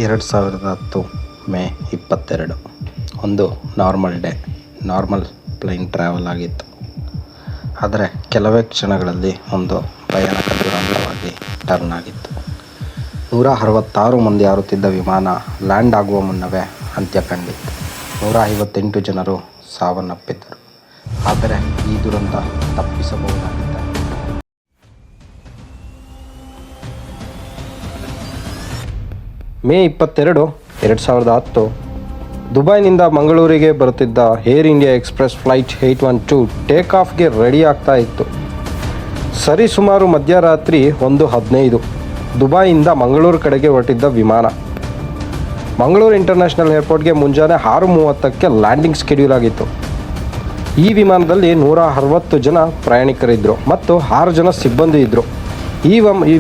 2010 ಮೇ 22 ಒಂದು normal day, normal plain travel ಆಗಿತ್ತು. ಆದರೆ ಕೆಲವೇ ಕ್ಷಣಗಳಲ್ಲಿ ಒಂದು ಭಯಾನಕ ದುರಂತವಾಗಿ ಟರ್ನ್ ಆಗಿತ್ತು. 166 ಮಂದಿ ಹಾರುತ್ತಿದ್ದ ವಿಮಾನ ಲ್ಯಾಂಡ್ ಆಗುವ ಮುನ್ನವೇ ಅಂತ್ಯ ಕಂಡಿತ್ತು. 158 ಜನರು ಸಾವನ್ನಪ್ಪಿದ್ದರು. ಆದರೆ ಈ ದುರಂತ ತಪ್ಪಿಸಬಹುದಾಗಿತ್ತು. ಮೇ 22, 2010 ದುಬೈನಿಂದ ಮಂಗಳೂರಿಗೆ ಬರುತ್ತಿದ್ದ Air India Express flight 812 take ಆಫ್ಗೆ ರೆಡಿ ಆಗ್ತಾ ಇತ್ತು. ಸರಿಸುಮಾರು ಮಧ್ಯರಾತ್ರಿ 1:15 ದುಬೈಯಿಂದ ಮಂಗಳೂರು ಕಡೆಗೆ ಹೊರಟಿದ್ದ ವಿಮಾನ ಮಂಗಳೂರು ಇಂಟರ್ನ್ಯಾಷನಲ್ ಏರ್ಪೋರ್ಟ್ಗೆ ಮುಂಜಾನೆ 6:30ಕ್ಕೆ ಲ್ಯಾಂಡಿಂಗ್ ಸ್ಕೆಡ್ಯೂಲ್ ಆಗಿತ್ತು. ಈ ವಿಮಾನದಲ್ಲಿ 160 ಜನ ಪ್ರಯಾಣಿಕರಿದ್ದರು ಮತ್ತು 6 ಜನ ಸಿಬ್ಬಂದಿ ಇದ್ದರು. ಈ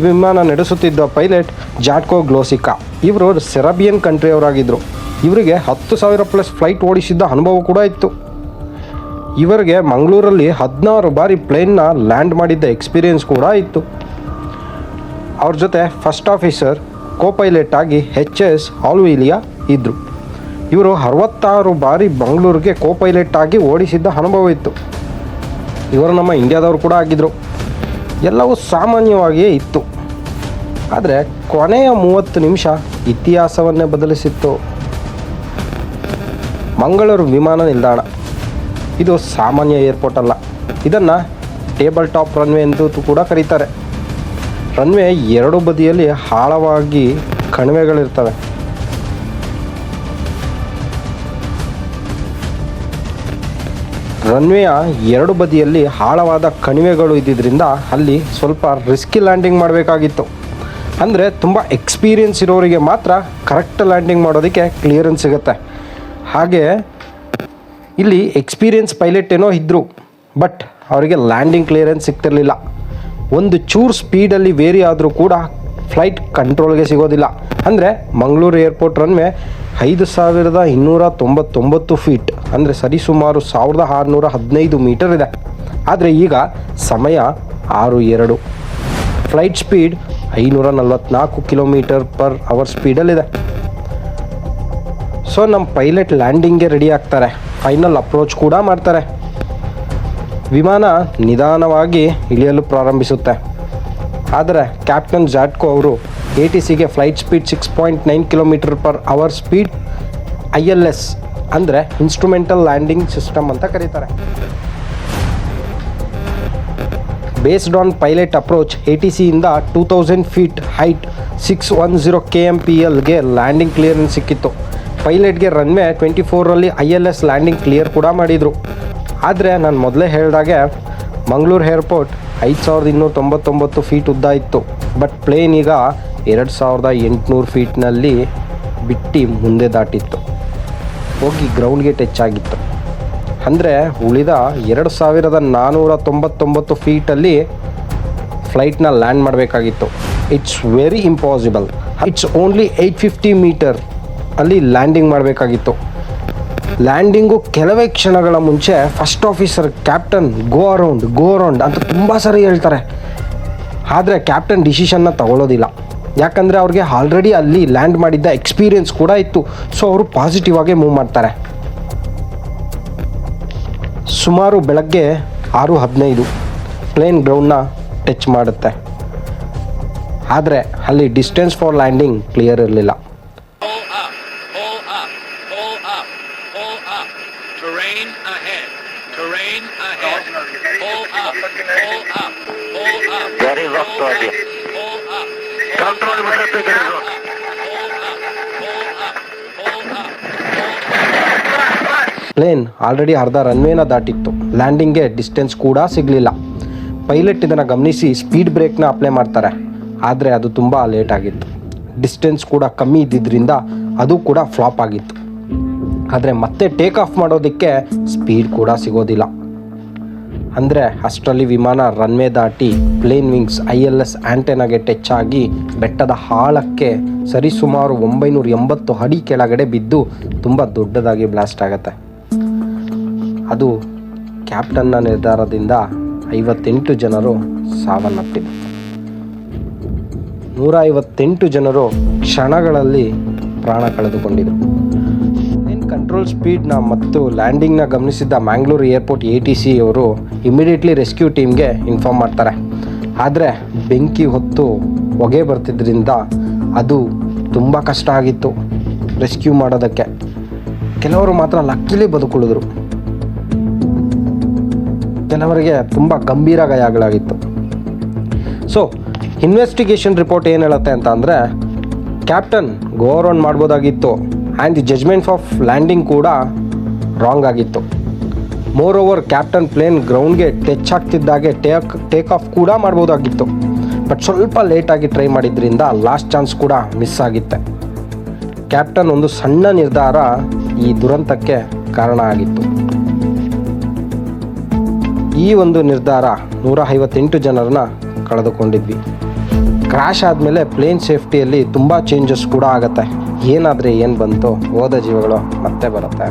ವಿಮಾನ ನಡೆಸುತ್ತಿದ್ದ ಪೈಲಟ್ ಜಾಟ್ಕೋ ಗ್ಲೋಸಿಕಾ. ಇವರು ಸೆರಬಿಯನ್ ಕಂಟ್ರಿಯವರಾಗಿದ್ದರು. ಇವರಿಗೆ 10,000+ ಫ್ಲೈಟ್ ಓಡಿಸಿದ್ದ ಅನುಭವ ಕೂಡ ಇತ್ತು. ಇವರಿಗೆ ಮಂಗಳೂರಲ್ಲಿ 16 ಬಾರಿ ಪ್ಲೇನ್ನ ಲ್ಯಾಂಡ್ ಮಾಡಿದ್ದ ಎಕ್ಸ್ಪೀರಿಯನ್ಸ್ ಕೂಡ ಇತ್ತು. ಅವ್ರ ಜೊತೆ ಫಸ್ಟ್ ಆಫೀಸರ್ ಕೋ ಪೈಲಟ್ ಆಗಿ HS ಆಲ್ವಿಲಿಯಾ ಇದ್ದರು. ಇವರು 66 ಬಾರಿ ಮಂಗಳೂರಿಗೆ ಕೋ ಪೈಲಟ್ ಆಗಿ ಓಡಿಸಿದ್ದ ಅನುಭವ ಇತ್ತು. ಇವರು ನಮ್ಮ ಇಂಡಿಯಾದವರು ಕೂಡ ಆಗಿದ್ದರು. ಎಲ್ಲವೂ ಸಾಮಾನ್ಯವಾಗಿಯೇ ಇತ್ತು. ಆದರೆ ಕೊನೆಯ 30 ನಿಮಿಷ ಇತಿಹಾಸವನ್ನೇ ಬದಲಿಸಿತ್ತು. ಮಂಗಳೂರು ವಿಮಾನ ನಿಲ್ದಾಣ ಇದು ಸಾಮಾನ್ಯ ಏರ್ಪೋರ್ಟ್ ಅಲ್ಲ. ಇದನ್ನು ಟೇಬಲ್ ಟಾಪ್ ರನ್ವೇ ಎಂದು ಕೂಡ ಕರೀತಾರೆ. ರನ್ವೇ ಎರಡು ಬದಿಯಲ್ಲಿ ಆಳವಾಗಿ ಕಣಿವೆಗಳಿರ್ತವೆ. ರನ್ವೇಯ ಎರಡು ಬದಿಯಲ್ಲಿ ಆಳವಾದ ಕಣಿವೆಗಳು ಇದ್ದಿದ್ದರಿಂದ ಅಲ್ಲಿ ಸ್ವಲ್ಪ ರಿಸ್ಕಿ ಲ್ಯಾಂಡಿಂಗ್ ಮಾಡಬೇಕಾಗಿತ್ತು. ಅಂದರೆ ತುಂಬ ಎಕ್ಸ್ಪೀರಿಯನ್ಸ್ ಇರೋರಿಗೆ ಮಾತ್ರ ಕರೆಕ್ಟ್ ಲ್ಯಾಂಡಿಂಗ್ ಮಾಡೋದಕ್ಕೆ ಕ್ಲಿಯರೆನ್ಸ್ ಸಿಗುತ್ತೆ. ಹಾಗೆ ಇಲ್ಲಿ ಎಕ್ಸ್ಪೀರಿಯನ್ಸ್ ಪೈಲಟ್ ಏನೋ ಇದ್ದರು, ಬಟ್ ಅವರಿಗೆ ಲ್ಯಾಂಡಿಂಗ್ ಕ್ಲಿಯರೆನ್ಸ್ ಸಿಗ್ತಿರಲಿಲ್ಲ. ಒಂದು ಚೂರು ಸ್ಪೀಡಲ್ಲಿ ವೇರಿ ಆದರೂ ಕೂಡ ಫ್ಲೈಟ್ ಕಂಟ್ರೋಲ್ಗೆ ಸಿಗೋದಿಲ್ಲ. ಅಂದರೆ ಮಂಗಳೂರು ಏರ್ಪೋರ್ಟ್ ರನ್ವೇ 5,299 ಫೀಟ್, ಅಂದರೆ ಸರಿಸುಮಾರು 1,615 ಮೀಟರ್ ಇದೆ. ಆದರೆ ಈಗ ಸಮಯ 6:02. Flight speed 544 km/h ಸ್ಪೀಡಲ್ಲಿದೆ. ಸೊ ನಮ್ಮ ಪೈಲಟ್ ಲ್ಯಾಂಡಿಂಗ್ಗೆ ರೆಡಿ ಆಗ್ತಾರೆ. ಫೈನಲ್ ಅಪ್ರೋಚ್ ಕೂಡ ಮಾಡ್ತಾರೆ. ವಿಮಾನ ನಿಧಾನವಾಗಿ ಇಳಿಯಲು ಪ್ರಾರಂಭಿಸುತ್ತೆ. ಆದರೆ ಕ್ಯಾಪ್ಟನ್ ಜಾಟ್ಕೋ ಅವರು ATCಗೆ flight speed 6.9 km/h speed ILS ಅಂದರೆ ಇನ್ಸ್ಟ್ರುಮೆಂಟಲ್ ಲ್ಯಾಂಡಿಂಗ್ ಸಿಸ್ಟಮ್ ಅಂತ ಕರೀತಾರೆ. ಬೇಸ್ಡ್ ಆನ್ ಪೈಲಟ್ ಅಪ್ರೋಚ್ ATCಯಿಂದ 2000 feet height 610 kmpl landing clearance ಸಿಕ್ಕಿತ್ತು. ಪೈಲಟ್ಗೆ ರನ್ವೇ 24ರಲ್ಲಿ ILS ಲ್ಯಾಂಡಿಂಗ್ ಕ್ಲಿಯರ್ ಕೂಡ ಮಾಡಿದರು. ಆದರೆ ನಾನು ಮೊದಲೇ ಹೇಳಿದಾಗೆ ಮಂಗಳೂರು ಏರ್ಪೋರ್ಟ್ 5,299 ಫೀಟ್ ಉದ್ದ ಇತ್ತು. ಬಟ್ ಪ್ಲೇನ್ ಈಗ 2,800 ಫೀಟ್ನಲ್ಲಿ ಬಿಟ್ಟು ಮುಂದೆ ದಾಟಿತ್ತು, ಹೋಗಿ ಗ್ರೌಂಡ್ಗೆ ಟಚ್ ಆಗಿತ್ತು. ಅಂದರೆ ಉಳಿದ 2,499 ಫೀಟಲ್ಲಿ ಫ್ಲೈಟ್ನ ಲ್ಯಾಂಡ್ ಮಾಡಬೇಕಾಗಿತ್ತು. It's very impossible. It's only 850 meter ಅಲ್ಲಿ ಲ್ಯಾಂಡಿಂಗ್ ಮಾಡಬೇಕಾಗಿತ್ತು. ಲ್ಯಾಂಡಿಂಗು ಕೆಲವೇ ಕ್ಷಣಗಳ ಮುಂಚೆ first officer captain go around ಅಂತ ತುಂಬ ಸರಿ ಹೇಳ್ತಾರೆ. ಆದರೆ ಕ್ಯಾಪ್ಟನ್ ಡಿಸಿಷನ್ನ ತಗೊಳ್ಳೋದಿಲ್ಲ. ಯಾಕಂದರೆ ಅವ್ರಿಗೆ ಆಲ್ರೆಡಿ ಅಲ್ಲಿ ಲ್ಯಾಂಡ್ ಮಾಡಿದ್ದ ಎಕ್ಸ್ಪೀರಿಯನ್ಸ್ ಕೂಡ ಇತ್ತು. ಸೊ ಅವರು ಪಾಸಿಟಿವ್ ಆಗಿ ಮೂವ್ ಮಾಡ್ತಾರೆ. ಸುಮಾರು ಬೆಳಗ್ಗೆ 6:15 ಪ್ಲೇನ್ ಗ್ರೌಂಡ್ನ ಟಚ್ ಮಾಡುತ್ತೆ. ಆದರೆ ಅಲ್ಲಿ ಡಿಸ್ಟೆನ್ಸ್ ಫಾರ್ ಲ್ಯಾಂಡಿಂಗ್ ಕ್ಲಿಯರ್ ಇರಲಿಲ್ಲ. ಪ್ಲೇನ್ ಆಲ್ರೆಡಿ ಅರ್ಧ ರನ್ವೇನ ದಾಟಿತ್ತು. ಲ್ಯಾಂಡಿಂಗ್ಗೆ ಡಿಸ್ಟೆನ್ಸ್ ಕೂಡ ಸಿಗಲಿಲ್ಲ. ಪೈಲಟ್ ಇದನ್ನು ಗಮನಿಸಿ ಸ್ಪೀಡ್ ಬ್ರೇಕ್ನ ಅಪ್ಲೈ ಮಾಡ್ತಾರೆ. ಆದರೆ ಅದು ತುಂಬ ಲೇಟ್ ಆಗಿತ್ತು. ಡಿಸ್ಟೆನ್ಸ್ ಕೂಡ ಕಮ್ಮಿ ಇದ್ದಿದ್ದರಿಂದ ಅದು ಕೂಡ ಫ್ಲಾಪ್ ಆಗಿತ್ತು. ಆದರೆ ಮತ್ತೆ ಟೇಕ್ ಆಫ್ ಮಾಡೋದಕ್ಕೆ ಸ್ಪೀಡ್ ಕೂಡ ಸಿಗೋದಿಲ್ಲ. ಅಂದರೆ ಅಷ್ಟರಲ್ಲಿ ವಿಮಾನ ರನ್ವೇ ದಾಟಿ ಪ್ಲೇನ್ ವಿಂಗ್ಸ್ ILS ಆ್ಯಂಟೆನಾಗೆ ಟಚ್ ಆಗಿ ಬೆಟ್ಟದ ಆಳಕ್ಕೆ ಸರಿಸುಮಾರು 980 ಅಡಿ ಕೆಳಗಡೆ ಬಿದ್ದು ತುಂಬ ದೊಡ್ಡದಾಗಿ ಬ್ಲಾಸ್ಟ್ ಆಗುತ್ತೆ. ಅದು ಕ್ಯಾಪ್ಟನ್ನ ನಿರ್ಧಾರದಿಂದ 58 ಜನರು ಸಾವನ್ನಪ್ಪಿದರು. 158 ಜನರು ಕ್ಷಣಗಳಲ್ಲಿ ಪ್ರಾಣ ಕಳೆದುಕೊಂಡಿದ್ರು. ಪ್ಲೇನ್ ಕಂಟ್ರೋಲ್ ಸ್ಪೀಡ್ನ ಮತ್ತು ಲ್ಯಾಂಡಿಂಗ್ನ ಗಮನಿಸಿದ್ದ ಮ್ಯಾಂಗ್ಳೂರು ಏರ್ಪೋರ್ಟ್ ATC ಅವರು ಇಮಿಡಿಯೇಟ್ಲಿ ರೆಸ್ಕ್ಯೂ ಟೀಮ್ಗೆ ಇನ್ಫಾರ್ಮ್ ಮಾಡ್ತಾರೆ. ಆದರೆ ಬೆಂಕಿ ಹೊತ್ತು ಹೊಗೆ ಬರ್ತಿದ್ದರಿಂದ ಅದು ತುಂಬ ಕಷ್ಟ ಆಗಿತ್ತು ರೆಸ್ಕ್ಯೂ ಮಾಡೋದಕ್ಕೆ. ಕೆಲವರು ಮಾತ್ರ ಲಕ್ಕಿಲಿ ಬದುಕುಳಿದ್ರು, ಕೆಲವರಿಗೆ ತುಂಬ ಗಂಭೀರ ಗಾಯಗಳಾಗಿತ್ತು. ಸೊ ಇನ್ವೆಸ್ಟಿಗೇಷನ್ ರಿಪೋರ್ಟ್ ಏನು ಹೇಳುತ್ತೆ ಅಂತ ಅಂದರೆ, ಕ್ಯಾಪ್ಟನ್ ಗೋರ್ ಆನ್ ಮಾಡ್ಬೋದಾಗಿತ್ತು and the judgement of landing ಕೂಡ ರಾಂಗ್ ಆಗಿತ್ತು. ಮೋರ್ ಓವರ್ ಕ್ಯಾಪ್ಟನ್ ಪ್ಲೇನ್ ಗ್ರೌಂಡ್ಗೆ ಟಚ್ ಆಗ್ತಿದ್ದಾಗೆ ಟೇಕ್ ಆಫ್ ಕೂಡ ಮಾಡ್ಬೋದಾಗಿತ್ತು. ಬಟ್ ಸ್ವಲ್ಪ ಲೇಟಾಗಿ ಟ್ರೈ ಮಾಡಿದ್ರಿಂದ ಲಾಸ್ಟ್ ಚಾನ್ಸ್ ಕೂಡ ಮಿಸ್ ಆಗಿತ್ತೆ. ಕ್ಯಾಪ್ಟನ್ ಒಂದು ಸಣ್ಣ ನಿರ್ಧಾರ ಈ ದುರಂತಕ್ಕೆ ಕಾರಣ ಆಗಿತ್ತು. ಈ ಒಂದು ನಿರ್ಧಾರ 158 ಜನರನ್ನ ಕಳೆದುಕೊಂಡಿದ್ವಿ. ಕ್ರ್ಯಾಶ್ ಆದಮೇಲೆ ಪ್ಲೇನ್ ಸೇಫ್ಟಿಯಲ್ಲಿ ತುಂಬ ಚೇಂಜಸ್ ಕೂಡ ಆಗುತ್ತೆ. ಏನಾದರೆ ಏನು ಬಂತು, ಹೋದ ಜೀವಗಳು ಮತ್ತೆ ಬರುತ್ತೆ.